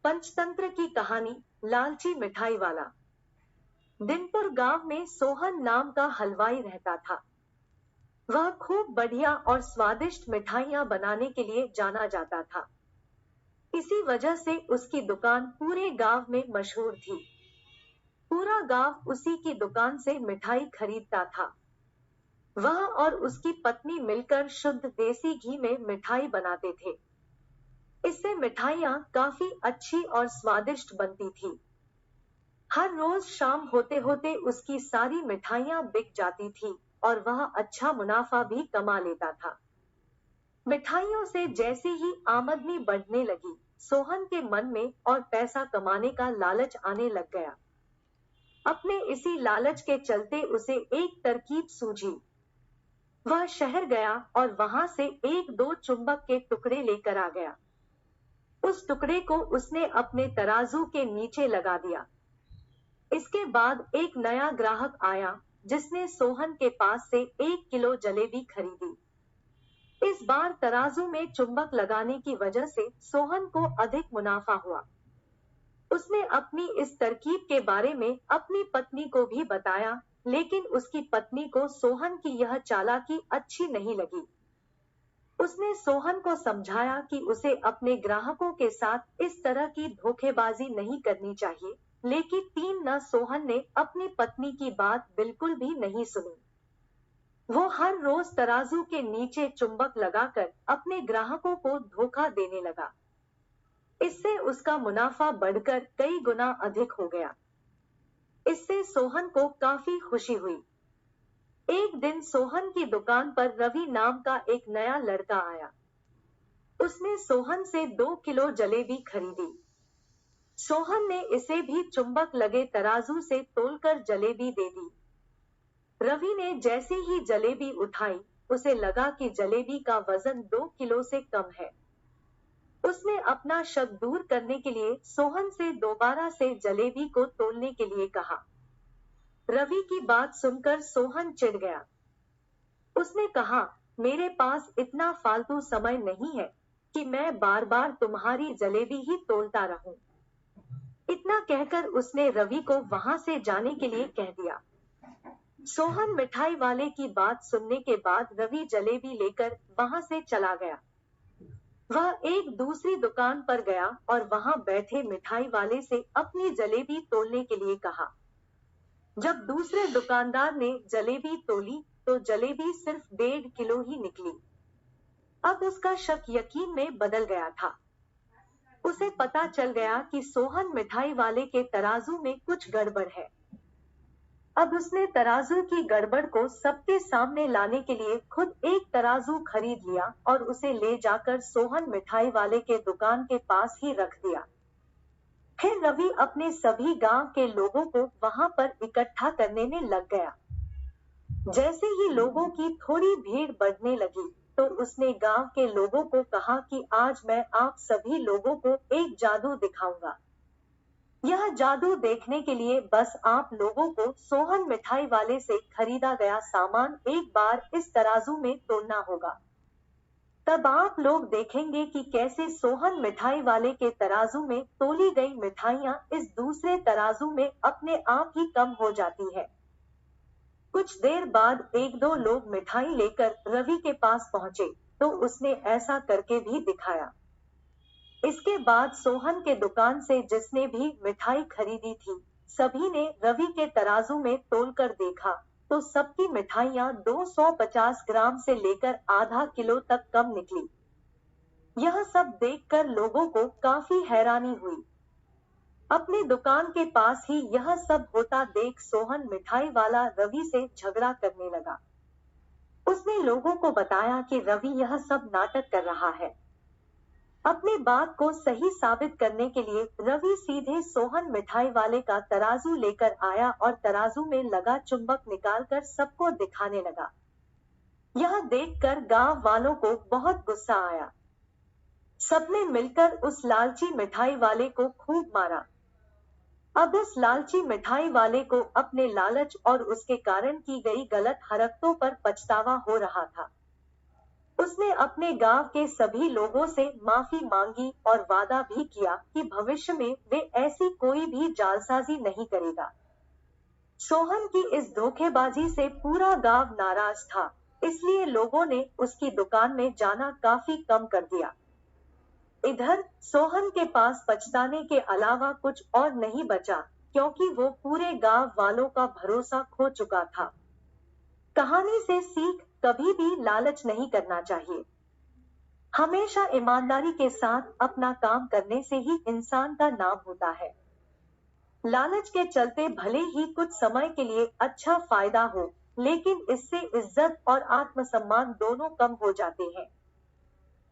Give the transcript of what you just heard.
पंचतंत्र की कहानी। लालची मिठाई वाला। दिनपुर गांव में सोहन नाम का हलवाई रहता था। वह खूब बढ़िया और स्वादिष्ट मिठाइयां बनाने के लिए जाना जाता था। इसी वजह से उसकी दुकान पूरे गांव में मशहूर थी। पूरा गांव उसी की दुकान से मिठाई खरीदता था। वह और उसकी पत्नी मिलकर शुद्ध देसी घी में मिठाई बनाते थे। इससे मिठाइयां काफी अच्छी और स्वादिष्ट बनती थी। हर रोज शाम होते होते उसकी सारी मिठाइयां बिक जाती थी और वह अच्छा मुनाफा भी कमा लेता था। मिठाइयों से जैसे ही आमदनी बढ़ने लगी, सोहन के मन में और पैसा कमाने का लालच आने लग गया। अपने इसी लालच के चलते उसे एक तरकीब सूझी। वह शहर गया और वहां से एक दो चुंबक के टुकड़े लेकर आ गया। उस टुकड़े को उसने अपने तराजू के नीचे लगा दिया। इसके बाद एक नया ग्राहक आया, जिसने सोहन के पास से 1 किलो जलेबी खरीदी। इस बार तराजू में चुंबक लगाने की वजह से सोहन को अधिक मुनाफा हुआ। उसने अपनी इस तरकीब के बारे में अपनी पत्नी को भी बताया, लेकिन उसकी पत्नी को सोहन की यह चालाकी अच्छी नहीं लगी। उसने सोहन को समझाया कि उसे अपने ग्राहकों के साथ इस तरह की धोखेबाजी नहीं करनी चाहिए, लेकिन सोहन ने अपनी पत्नी की बात बिल्कुल भी नहीं सुनी। वो हर रोज तराजू के नीचे चुंबक लगाकर अपने ग्राहकों को धोखा देने लगा। इससे उसका मुनाफा बढ़कर कई गुना अधिक हो गया। इससे सोहन को काफी खुशी हुई। एक दिन सोहन की दुकान पर रवि नाम का एक नया लड़का आया। उसने सोहन से 2 किलो जलेबी खरीदी। सोहन ने इसे भी चुंबक लगे तराजू से तोलकर जलेबी दे दी। रवि ने जैसे ही जलेबी उठाई, उसे लगा कि जलेबी का वजन 2 किलो से कम है। उसने अपना शक दूर करने के लिए सोहन से दोबारा से जलेबी को तोलने के लिए कहा। रवि की बात सुनकर सोहन चिढ़ गया। उसने कहा, मेरे पास इतना फालतू समय नहीं है कि मैं बार बार तुम्हारी जलेबी ही तोलता रहूं। इतना कहकर उसने रवि को वहां से जाने के लिए कह दिया। सोहन मिठाई वाले की बात सुनने के बाद रवि जलेबी लेकर वहां से चला गया। वह एक दूसरी दुकान पर गया और वहां बैठे मिठाई वाले से अपनी जलेबी तोलने के लिए कहा। जब दूसरे दुकानदार ने जलेबी तोली तो जलेबी सिर्फ 1.5 किलो ही निकली। अब उसका शक यकीन में बदल गया था। उसे पता चल गया कि सोहन मिठाई वाले के तराजू में कुछ गड़बड़ है। अब उसने तराजू की गड़बड़ को सबके सामने लाने के लिए खुद एक तराजू खरीद लिया और उसे ले जाकर सोहन मिठाई वाले के दुकान के पास ही रख दिया। फिर रवि अपने सभी गांव के लोगों को वहां पर इकट्ठा करने में लग गया। जैसे ही लोगों की थोड़ी भीड़ बढ़ने लगी, तो उसने गांव के लोगों को कहा कि आज मैं आप सभी लोगों को एक जादू दिखाऊंगा। यह जादू देखने के लिए बस आप लोगों को सोहन मिठाई वाले से खरीदा गया सामान एक बार इस तराजू में तोलना होगा। तब आप लोग देखेंगे कि कैसे सोहन मिठाई वाले के तराजू में तोली गई मिठाइयां इस दूसरे तराजू में अपने आप ही कम हो जाती है। कुछ देर बाद एक दो लोग मिठाई लेकर रवि के पास पहुंचे, तो उसने ऐसा करके भी दिखाया। इसके बाद सोहन के दुकान से जिसने भी मिठाई खरीदी थी, सभी ने रवि के तराजू में तोलकर देखा, तो सबकी मिठाइयां 250 ग्राम से लेकर आधा किलो तक कम निकली। यह सब देखकर लोगों को काफी हैरानी हुई। अपनी दुकान के पास ही यह सब होता देख सोहन मिठाई वाला रवि से झगड़ा करने लगा। उसने लोगों को बताया कि रवि यह सब नाटक कर रहा है। अपनी बात को सही साबित करने के लिए रवि सीधे सोहन मिठाई वाले का तराजू लेकर आया और तराजू में लगा चुंबक निकालकर सबको दिखाने लगा। यह देखकर गांव वालों को बहुत गुस्सा आया। सबने मिलकर उस लालची मिठाई वाले को खूब मारा। अब उस लालची मिठाई वाले को अपने लालच और उसके कारण की गई गलत हरकतों पर पछतावा हो रहा था। उसने अपने गांव के सभी लोगों से माफी मांगी और वादा भी किया कि भविष्य में वे ऐसी कोई भी जालसाजी नहीं करेगा। सोहन की इस धोखेबाजी से पूरा गांव नाराज था, इसलिए लोगों ने उसकी दुकान में जाना काफी कम कर दिया। इधर सोहन के पास पछताने के अलावा कुछ और नहीं बचा, क्योंकि वो पूरे गांव वालों का भरोसा खो चुका था। कहानी से सीख, कभी भी लालच नहीं करना चाहिए। हमेशा ईमानदारी के साथ अपना काम करने से ही इंसान का नाम होता है। लालच के चलते भले ही कुछ समय के लिए अच्छा फायदा हो, लेकिन इससे इज्जत और आत्मसम्मान दोनों कम हो जाते हैं।